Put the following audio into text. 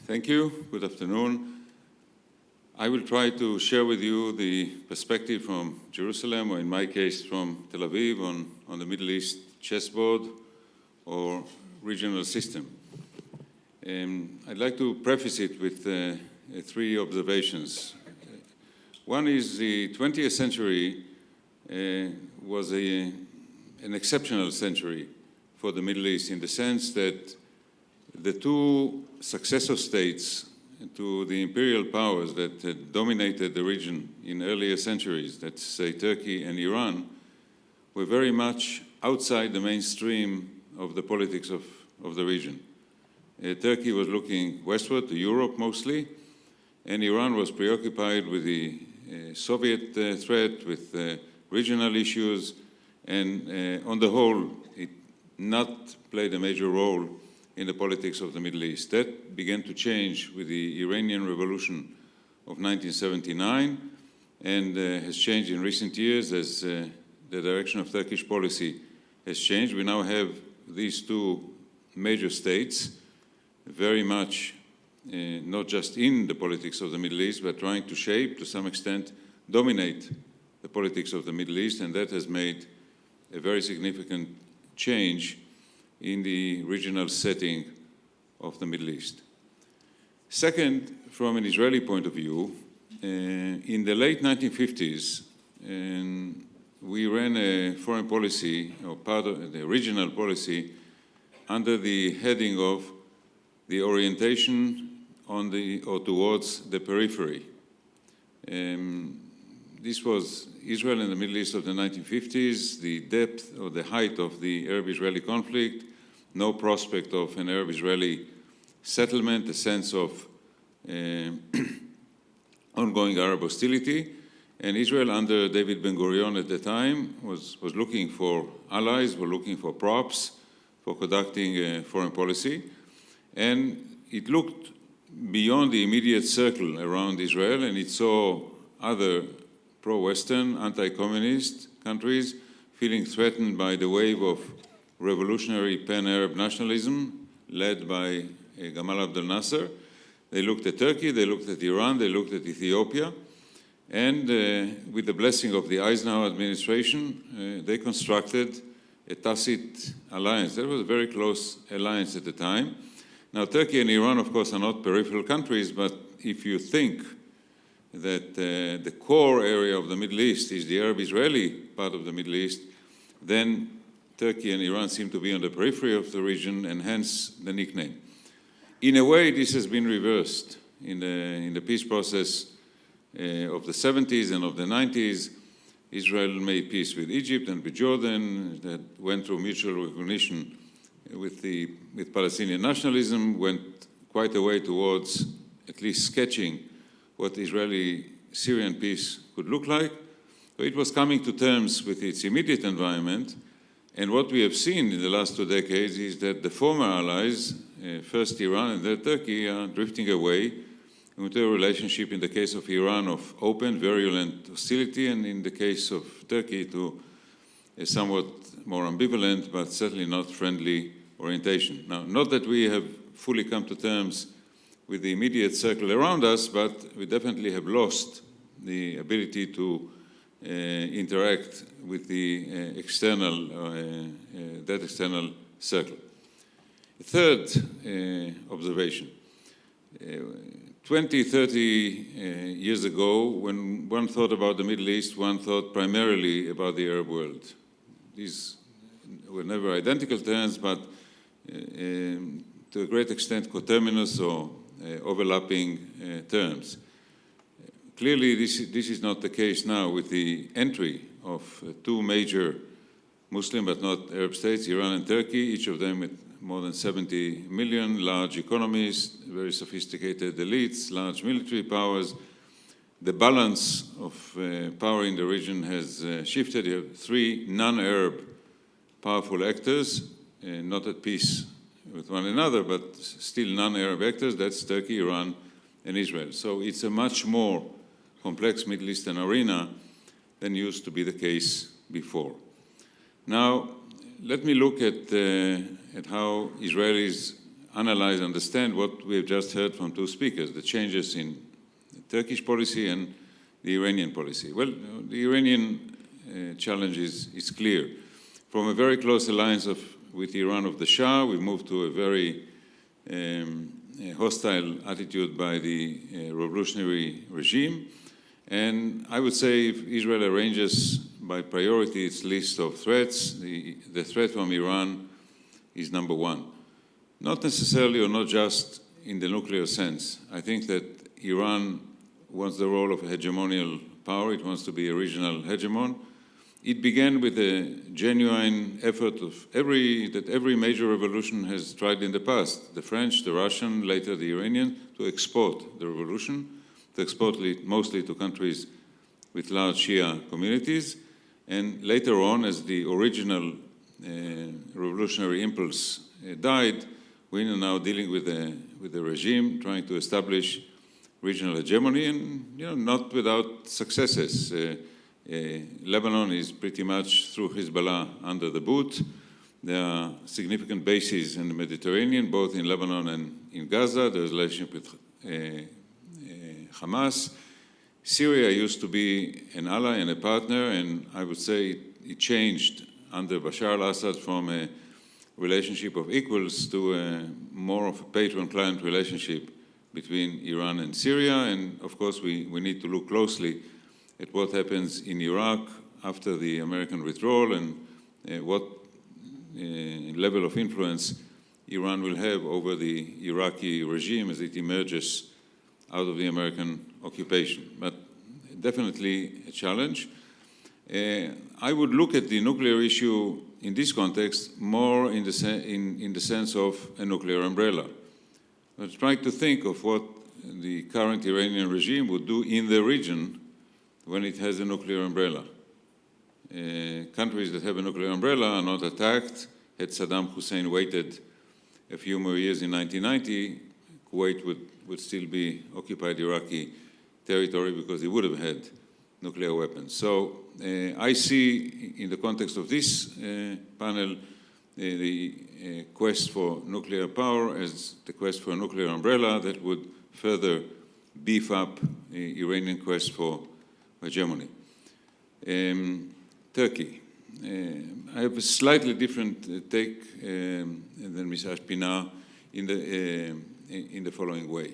Thank you. Good afternoon. I will try to share with you the perspective from Jerusalem, or in my case from Tel Aviv, on the Middle East chessboard or regional system. I'd like to preface it with three observations. One is the 20th century was an exceptional century for the Middle East in the sense that the two successor states to the imperial powers that had dominated the region in earlier centuries, that's say Turkey and Iran, were very much outside the mainstream of the politics of the region. Turkey was looking westward to Europe mostly, and Iran was preoccupied with the Soviet threat, with regional issues, and on the whole, it not played a major role in the politics of the Middle East. That began to change with the Iranian Revolution of 1979 and has changed in recent years as the direction of Turkish policy has changed. We now have these two major states very much not just in the politics of the Middle East, but trying to shape, to some extent, dominate the politics of the Middle East, and that has made a very significant change in the regional setting of the Middle East. Second, from an Israeli point of view, in the late 1950s, we ran a foreign policy, or part of the regional policy, under the heading of the orientation on the, or towards the periphery. This was Israel and the Middle East of the 1950s, the depth or the height of the Arab-Israeli conflict, no prospect of an Arab-Israeli settlement, a sense of ongoing Arab hostility. And Israel, under David Ben-Gurion at the time, was looking for allies, were looking for props for conducting foreign policy. And it looked beyond the immediate circle around Israel, and it saw other pro-Western, anti-communist countries feeling threatened by the wave of revolutionary pan-Arab nationalism led by Gamal Abdel Nasser. They looked at Turkey, they looked at Iran, they looked at Ethiopia, and with the blessing of the Eisenhower administration, they constructed a tacit alliance. That was a very close alliance at the time. Now, Turkey and Iran, of course, are not peripheral countries, but if you think that the core area of the Middle East is the Arab-Israeli part of the Middle East, then Turkey and Iran seem to be on the periphery of the region, and hence the nickname. In a way, this has been reversed in the peace process of the 70s and of the 90s. Israel made peace with Egypt and with Jordan, that went through mutual recognition with Palestinian nationalism, went quite a way towards at least sketching what Israeli-Syrian peace could look like. So it was coming to terms with its immediate environment, and what we have seen in the last 2 decades is that the former allies, first Iran and then Turkey, are drifting away into a relationship, in the case of Iran, of open, virulent hostility, and in the case of Turkey, to a somewhat more ambivalent, but certainly not friendly orientation. Now, not that we have fully come to terms with the immediate circle around us, but we definitely have lost the ability to interact with the external circle. Third observation. 20, 30 years ago, when one thought about the Middle East, one thought primarily about the Arab world. These were never identical terms, but to a great extent coterminous or overlapping terms. Clearly, this is not the case now with the entry of two major Muslim but not Arab states, Iran and Turkey, each of them with more than 70 million, large economies, very sophisticated elites, large military powers. The balance of power in the region has shifted. You have three non-Arab powerful actors, not at peace with one another, but still non-Arab actors. That's Turkey, Iran, and Israel. So it's a much more complex Middle Eastern arena than used to be the case before. Now, let me look at how Israelis analyze, understand what we have just heard from two speakers, the changes in Turkish policy and the Iranian policy. Well, the Iranian challenge is clear. From a very close alliance with Iran of the Shah, we moved to a very hostile attitude by the revolutionary regime. And I would say if Israel arranges by priority its list of threats, the threat from Iran is number one. Not necessarily or not just in the nuclear sense. I think that Iran wants the role of a hegemonial power. It wants to be a regional hegemon. It began with a genuine effort that every major revolution has tried in the past. The French, the Russian, later the Iranian, to export the revolution, to export it mostly to countries with large Shia communities. And later on, as the original revolutionary impulse died, we are now dealing with a regime trying to establish regional hegemony, and not without successes. Lebanon is pretty much through Hezbollah under the boot. There are significant bases in the Mediterranean, both in Lebanon and in Gaza. There's a relationship with Hamas. Syria used to be an ally and a partner, and I would say it changed under Bashar al-Assad from a relationship of equals to more of a patron-client relationship between Iran and Syria. And of course, we need to look closely at what happens in Iraq after the American withdrawal and what level of influence Iran will have over the Iraqi regime as it emerges out of the American occupation. But definitely a challenge. I would look at the nuclear issue in this context more in the sense of a nuclear umbrella. Let's try to think of what the current Iranian regime would do in the region when it has a nuclear umbrella. Countries that have a nuclear umbrella are not attacked. Had Saddam Hussein waited a few more years in 1990, Kuwait would still be occupied Iraqi territory because it would have had nuclear weapons. So I see in the context of this panel the quest for nuclear power as the quest for a nuclear umbrella that would further beef up the Iranian quest for hegemony. Turkey. I have a slightly different take than Ms. Ashpina in the following way.